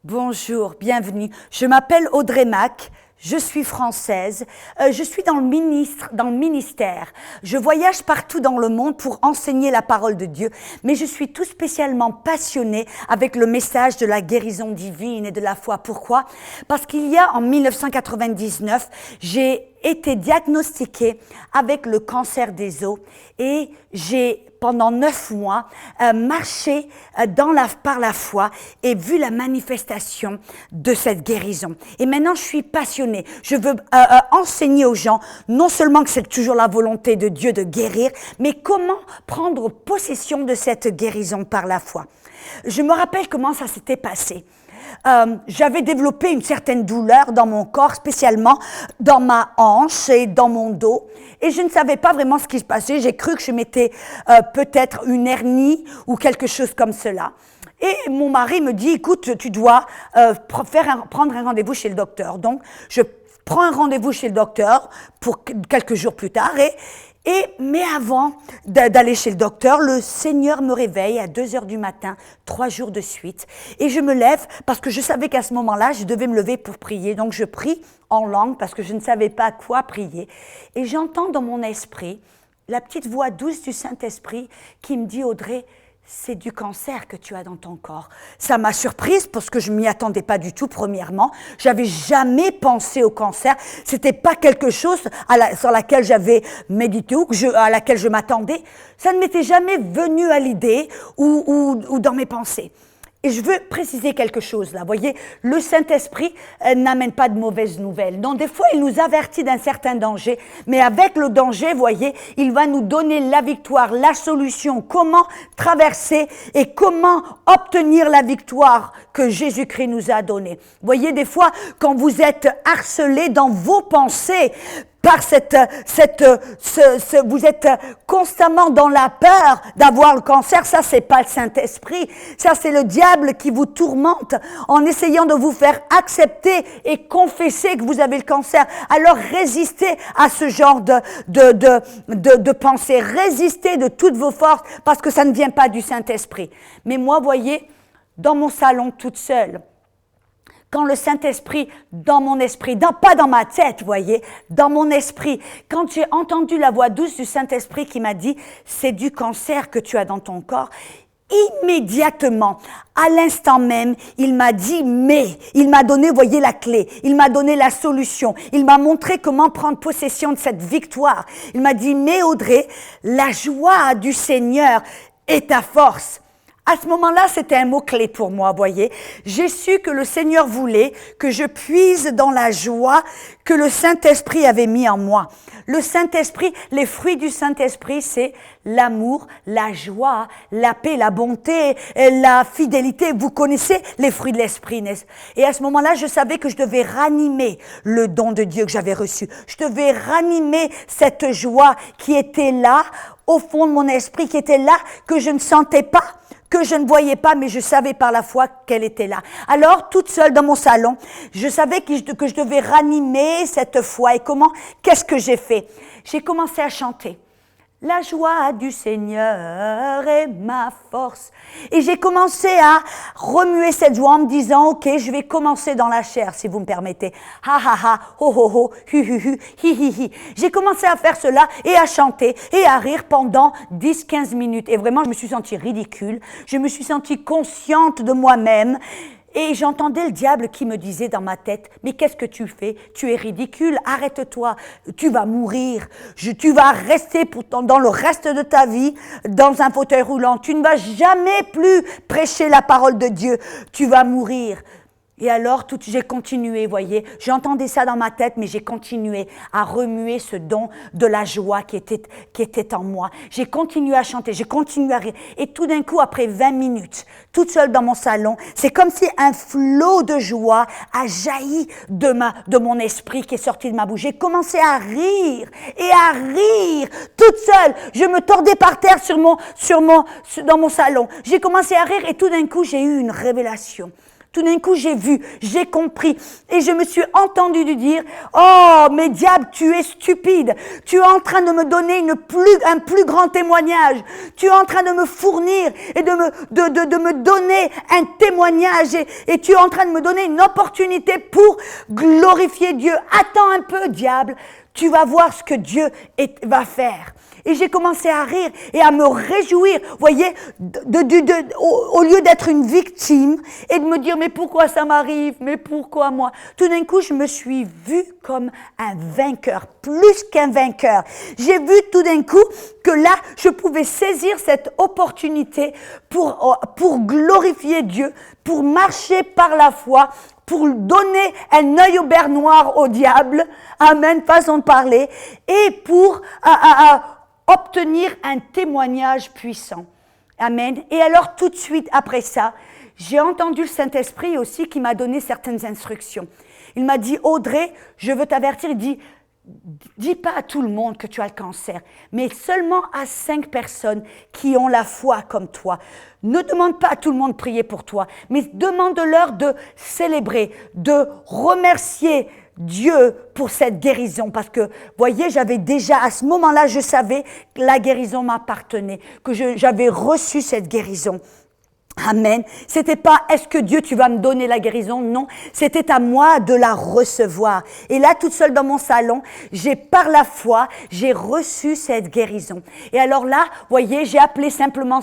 Bonjour, bienvenue. Je m'appelle Audrey Mac. Je suis française, je suis dans le ministère. Je voyage partout dans le monde pour enseigner la parole de Dieu, mais je suis tout spécialement passionnée avec le message de la guérison divine et de la foi. Pourquoi? Parce qu'il y a en 1999, j'ai été diagnostiquée avec le cancer des os et j'ai pendant 9 mois marché par la foi et vu la manifestation de cette guérison. Et maintenant, je suis passionnée. Je veux enseigner aux gens, non seulement que c'est toujours la volonté de Dieu de guérir, mais comment prendre possession de cette guérison par la foi. Je me rappelle comment ça s'était passé. J'avais développé une certaine douleur dans mon corps, spécialement dans ma hanche et dans mon dos. Et je ne savais pas vraiment ce qui se passait. J'ai cru que je m'étais peut-être une hernie ou quelque chose comme cela. Et mon mari me dit, écoute, tu dois prendre un rendez-vous chez le docteur. Donc, je prends un rendez-vous chez le docteur pour quelques jours plus tard. Mais avant d'aller chez le docteur, le Seigneur me réveille à 2h du matin, 3 jours de suite. Et je me lève parce que je savais qu'à ce moment-là, je devais me lever pour prier. Donc je prie en langue parce que je ne savais pas quoi prier. Et j'entends dans mon esprit la petite voix douce du Saint-Esprit qui me dit, Audrey, c'est du cancer que tu as dans ton corps. Ça m'a surprise parce que je m'y attendais pas du tout, premièrement. J'avais jamais pensé au cancer. C'était pas quelque chose sur laquelle j'avais médité ou à laquelle je m'attendais. Ça ne m'était jamais venu à l'idée ou dans mes pensées. Et je veux préciser quelque chose là. Vous voyez, le Saint-Esprit n'amène pas de mauvaises nouvelles. Donc des fois, il nous avertit d'un certain danger. Mais avec le danger, vous voyez, il va nous donner la victoire, la solution, comment traverser et comment obtenir la victoire que Jésus-Christ nous a donnée. Vous voyez, des fois, quand vous êtes harcelé dans vos pensées, vous êtes constamment dans la peur d'avoir le cancer, ça c'est pas le Saint-Esprit, ça c'est le diable qui vous tourmente en essayant de vous faire accepter et confesser que vous avez le cancer. Alors résistez à ce genre de pensée, résistez de toutes vos forces parce que ça ne vient pas du Saint-Esprit. Mais moi, voyez, dans mon salon toute seule, quand le Saint-Esprit, dans mon esprit, pas dans ma tête, voyez, dans mon esprit, quand j'ai entendu la voix douce du Saint-Esprit qui m'a dit, c'est du cancer que tu as dans ton corps, immédiatement, à l'instant même, il m'a dit, mais, il m'a donné, voyez, la clé, il m'a donné la solution, il m'a montré comment prendre possession de cette victoire. Il m'a dit, mais Audrey, la joie du Seigneur est ta force. À ce moment-là, c'était un mot-clé pour moi, voyez. J'ai su que le Seigneur voulait que je puise dans la joie que le Saint-Esprit avait mis en moi. Le Saint-Esprit, les fruits du Saint-Esprit, c'est l'amour, la joie, la paix, la bonté, la fidélité. Vous connaissez les fruits de l'Esprit, n'est-ce? Et à ce moment-là, je savais que je devais ranimer le don de Dieu que j'avais reçu. Je devais ranimer cette joie qui était là, au fond de mon esprit, qui était là, que je ne sentais pas, que je ne voyais pas, mais je savais par la foi qu'elle était là. Alors, toute seule dans mon salon, je savais que je devais ranimer cette foi. Et comment? Qu'est-ce que j'ai fait? J'ai commencé à chanter. La joie du Seigneur est ma force. Et j'ai commencé à remuer cette joie en me disant, ok, je vais commencer dans la chair, si vous me permettez. Ha ha ha, ho ho ho, hu hu hu, hi hi hi. J'ai commencé à faire cela et à chanter et à rire pendant 10-15 minutes. Et vraiment, je me suis sentie ridicule. Je me suis sentie consciente de moi-même. Et j'entendais le diable qui me disait dans ma tête, mais qu'est-ce que tu fais? Tu es ridicule, arrête-toi, tu vas mourir, tu vas rester dans le reste de ta vie dans un fauteuil roulant, tu ne vas jamais plus prêcher la parole de Dieu, tu vas mourir. Et alors, j'ai continué, voyez, j'entendais ça dans ma tête, mais j'ai continué à remuer ce don de la joie qui était en moi. J'ai continué à chanter, j'ai continué à rire. Et tout d'un coup, après 20 minutes, toute seule dans mon salon, c'est comme si un flot de joie a jailli de mon esprit qui est sorti de ma bouche. J'ai commencé à rire et à rire, toute seule. Je me tordais par terre dans mon salon. J'ai commencé à rire et tout d'un coup, j'ai eu une révélation. Tout d'un coup, j'ai vu, j'ai compris et je me suis entendu dire « Oh, mais diable, tu es stupide. Tu es en train de me donner un plus grand témoignage. Tu es en train de me fournir et de me donner un témoignage et tu es en train de me donner une opportunité pour glorifier Dieu. Attends un peu, diable. Tu vas voir ce que Dieu va faire. » Et j'ai commencé à rire et à me réjouir, voyez, au lieu d'être une victime et de me dire « mais pourquoi ça m'arrive, mais pourquoi moi ?» Tout d'un coup, je me suis vue comme un vainqueur, plus qu'un vainqueur. J'ai vu tout d'un coup que là, je pouvais saisir cette opportunité pour glorifier Dieu, pour marcher par la foi, pour donner un œil au beurre noir au diable, amen, façon de parler, et pour obtenir un témoignage puissant. Amen. Et alors, tout de suite après ça, j'ai entendu le Saint-Esprit aussi qui m'a donné certaines instructions. Il m'a dit, Audrey, je veux t'avertir, il dit, dis pas à tout le monde que tu as le cancer, mais seulement à 5 personnes qui ont la foi comme toi. Ne demande pas à tout le monde de prier pour toi, mais demande-leur de célébrer, de remercier Dieu pour cette guérison, parce que, voyez, j'avais déjà, à ce moment-là, je savais que la guérison m'appartenait, que j'avais reçu cette guérison. Amen. C'était pas, est-ce que Dieu, tu vas me donner la guérison? Non, c'était à moi de la recevoir. Et là, toute seule dans mon salon, par la foi, j'ai reçu cette guérison. Et alors là, voyez, j'ai appelé simplement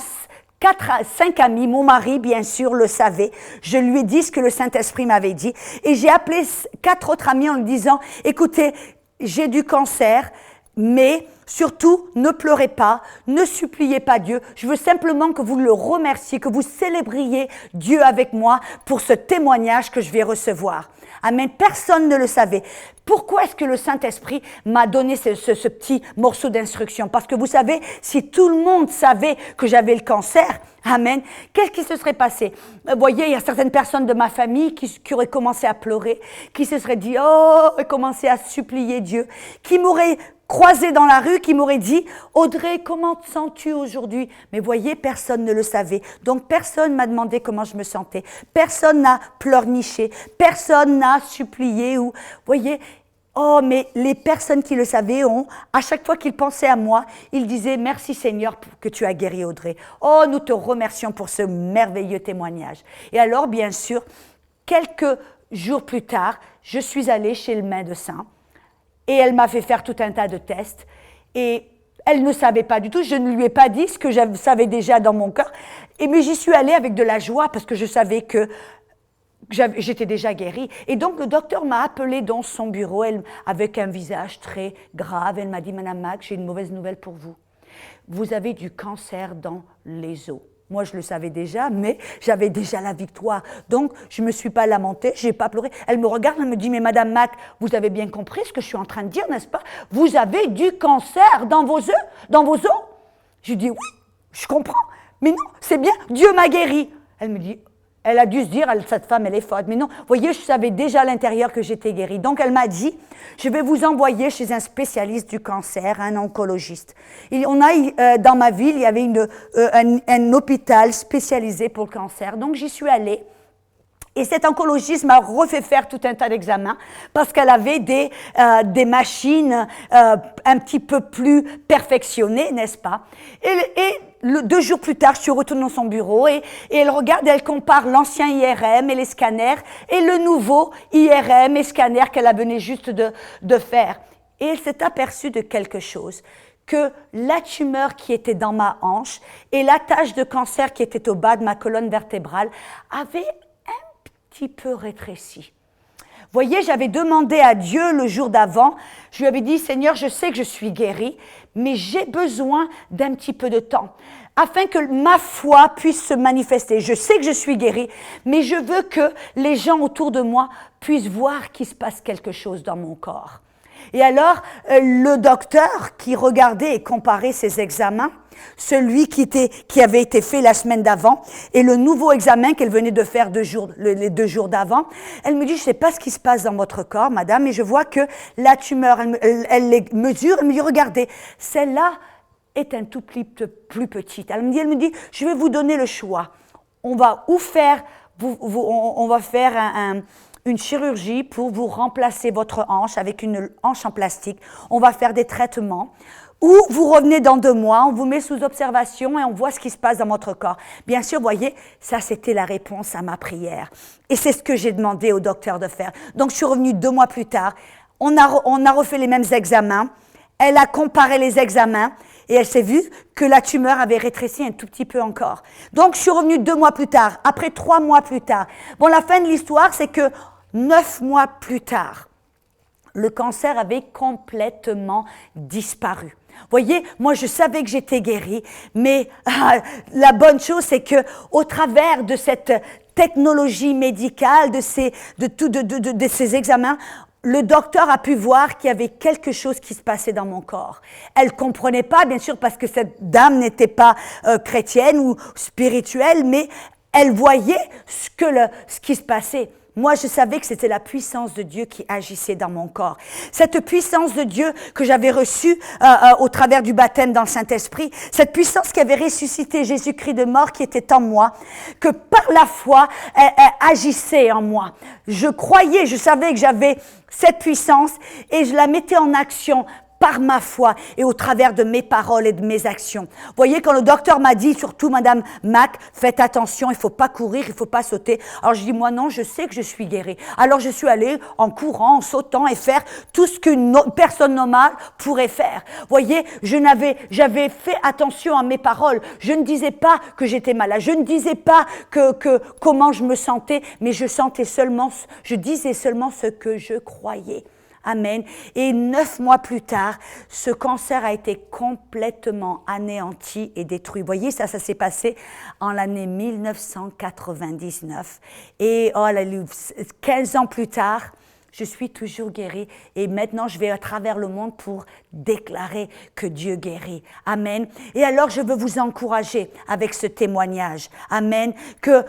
5 amis, mon mari bien sûr le savait, je lui ai dit ce que le Saint-Esprit m'avait dit et j'ai appelé 4 autres amis en lui disant, écoutez, j'ai du cancer, mais surtout ne pleurez pas, ne suppliez pas Dieu, je veux simplement que vous le remerciez, que vous célébriez Dieu avec moi pour ce témoignage que je vais recevoir. Amen, personne ne le savait. Pourquoi est-ce que le Saint-Esprit m'a donné ce petit morceau d'instruction? Parce que vous savez, si tout le monde savait que j'avais le cancer, amen, qu'est-ce qui se serait passé? Vous voyez, il y a certaines personnes de ma famille qui auraient commencé à pleurer, qui se seraient dit, oh, et commencé à supplier Dieu, qui m'auraient croisé dans la rue, qui m'aurait dit « Audrey, comment te sens-tu aujourd'hui ?» Mais voyez, personne ne le savait. Donc, personne m'a demandé comment je me sentais. Personne n'a pleurniché. Personne n'a supplié. Ou, voyez, oh, mais les personnes qui le savaient à chaque fois qu'ils pensaient à moi, ils disaient « Merci Seigneur que tu as guéri Audrey. Oh, nous te remercions pour ce merveilleux témoignage. » Et alors, bien sûr, quelques jours plus tard, je suis allée chez le médecin. Et elle m'a fait faire tout un tas de tests. Et elle ne savait pas du tout. Je ne lui ai pas dit ce que je savais déjà dans mon cœur. Mais j'y suis allée avec de la joie parce que je savais que j'étais déjà guérie. Et donc, le docteur m'a appelée dans son bureau avec un visage très grave. Elle m'a dit, Madame Mac, j'ai une mauvaise nouvelle pour vous. Vous avez du cancer dans les os. Moi, je le savais déjà, mais j'avais déjà la victoire. Donc, je ne me suis pas lamentée, je n'ai pas pleuré. Elle me regarde, elle me dit, mais Madame Mac, vous avez bien compris ce que je suis en train de dire, n'est-ce pas? Vous avez du cancer dans vos os, dans vos os? Je dis, oui, je comprends. Mais non, c'est bien, Dieu m'a guéri. Elle me dit, elle a dû se dire, cette femme, elle est forte. Mais non, vous voyez, je savais déjà à l'intérieur que j'étais guérie. Donc, elle m'a dit, je vais vous envoyer chez un spécialiste du cancer, un oncologiste. Et dans ma ville, il y avait un hôpital spécialisé pour le cancer. Donc, j'y suis allée. Et cet oncologiste m'a refait faire tout un tas d'examens parce qu'elle avait des machines un petit peu plus perfectionnées, n'est-ce pas? Et 2 jours plus tard, je suis retournée dans son bureau et elle regarde et elle compare l'ancien IRM et les scanners et le nouveau IRM et scanner qu'elle venait juste de faire. Et elle s'est aperçue de quelque chose, que la tumeur qui était dans ma hanche et la tache de cancer qui était au bas de ma colonne vertébrale avaient petit peu rétréci. Voyez, j'avais demandé à Dieu le jour d'avant, je lui avais dit, Seigneur, je sais que je suis guérie, mais j'ai besoin d'un petit peu de temps, afin que ma foi puisse se manifester. Je sais que je suis guérie, mais je veux que les gens autour de moi puissent voir qu'il se passe quelque chose dans mon corps. Et alors, le docteur qui regardait et comparait ses examens, celui qui avait été fait la semaine d'avant et le nouveau examen qu'elle venait de faire les 2 jours d'avant, elle me dit, je ne sais pas ce qui se passe dans votre corps, madame, mais je vois que la tumeur, elle les mesure, elle me dit, regardez, celle-là est un tout petit peu plus petite. Elle me dit, je vais vous donner le choix. On va ou faire on va faire une chirurgie pour vous remplacer votre hanche avec une hanche en plastique. On va faire des traitements. Ou vous revenez dans 2 mois, on vous met sous observation et on voit ce qui se passe dans votre corps. Bien sûr, vous voyez, ça c'était la réponse à ma prière. Et c'est ce que j'ai demandé au docteur de faire. Donc je suis revenue 2 mois plus tard, on a refait les mêmes examens, elle a comparé les examens et elle s'est vue que la tumeur avait rétréci un tout petit peu encore. Donc je suis revenue 2 mois plus tard, après 3 mois plus tard. Bon, la fin de l'histoire, c'est que 9 mois plus tard, le cancer avait complètement disparu. Vous voyez, moi je savais que j'étais guérie, mais la bonne chose c'est que au travers de cette technologie médicale, de ces examens, le docteur a pu voir qu'il y avait quelque chose qui se passait dans mon corps. Elle comprenait pas, bien sûr, parce que cette dame n'était pas chrétienne ou spirituelle, mais elle voyait ce qui se passait. Moi, je savais que c'était la puissance de Dieu qui agissait dans mon corps. Cette puissance de Dieu que j'avais reçue au travers du baptême dans le Saint-Esprit, cette puissance qui avait ressuscité Jésus-Christ de mort qui était en moi, que par la foi, elle agissait en moi. Je croyais, je savais que j'avais cette puissance et je la mettais en action par ma foi et au travers de mes paroles et de mes actions. Vous voyez, quand le docteur m'a dit, surtout Madame Mac, faites attention, il faut pas courir, il faut pas sauter. Alors je dis, moi non, je sais que je suis guérie. Alors je suis allée en courant, en sautant et faire tout ce qu'une personne normale pourrait faire. Vous voyez, j'avais fait attention à mes paroles. Je ne disais pas que j'étais malade, je ne disais pas comment je me sentais, mais je disais seulement ce que je croyais. Amen. Et 9 mois plus tard, ce cancer a été complètement anéanti et détruit. Vous voyez, ça s'est passé en l'année 1999. Et 15 ans plus tard, je suis toujours guérie et maintenant je vais à travers le monde pour déclarer que Dieu guérit. Amen. Et alors je veux vous encourager avec ce témoignage. Amen. Que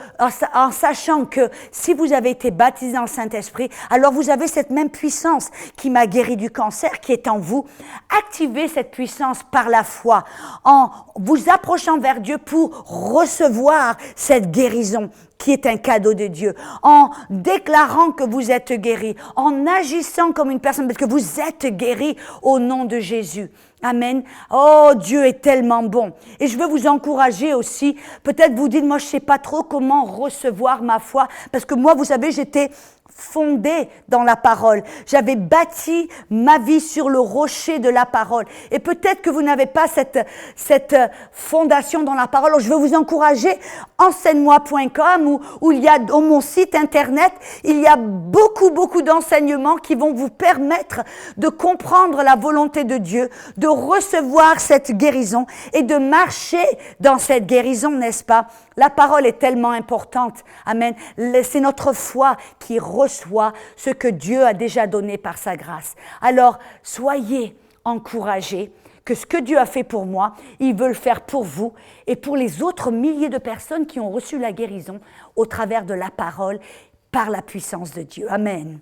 en sachant que si vous avez été baptisé dans le Saint-Esprit, alors vous avez cette même puissance qui m'a guéri du cancer qui est en vous. Activez cette puissance par la foi en vous approchant vers Dieu pour recevoir cette guérison qui est un cadeau de Dieu, en déclarant que vous êtes guéri, en agissant comme une personne, parce que vous êtes guéri au nom de Jésus. Amen. Oh, Dieu est tellement bon. Et je veux vous encourager aussi, peut-être vous dites, moi je sais pas trop comment recevoir ma foi, parce que moi, vous savez, j'étais fondée dans la parole. J'avais bâti ma vie sur le rocher de la parole. Et peut-être que vous n'avez pas cette fondation dans la parole. Alors, je veux vous encourager, enseigne-moi.com où il y a, dans mon site internet, il y a beaucoup d'enseignements qui vont vous permettre de comprendre la volonté de Dieu, de recevoir cette guérison et de marcher dans cette guérison, n'est-ce pas? La parole est tellement importante. Amen. C'est notre foi qui reçoit ce que Dieu a déjà donné par sa grâce. Alors, soyez encouragés que ce que Dieu a fait pour moi, il veut le faire pour vous et pour les autres milliers de personnes qui ont reçu la guérison au travers de la parole par la puissance de Dieu. Amen.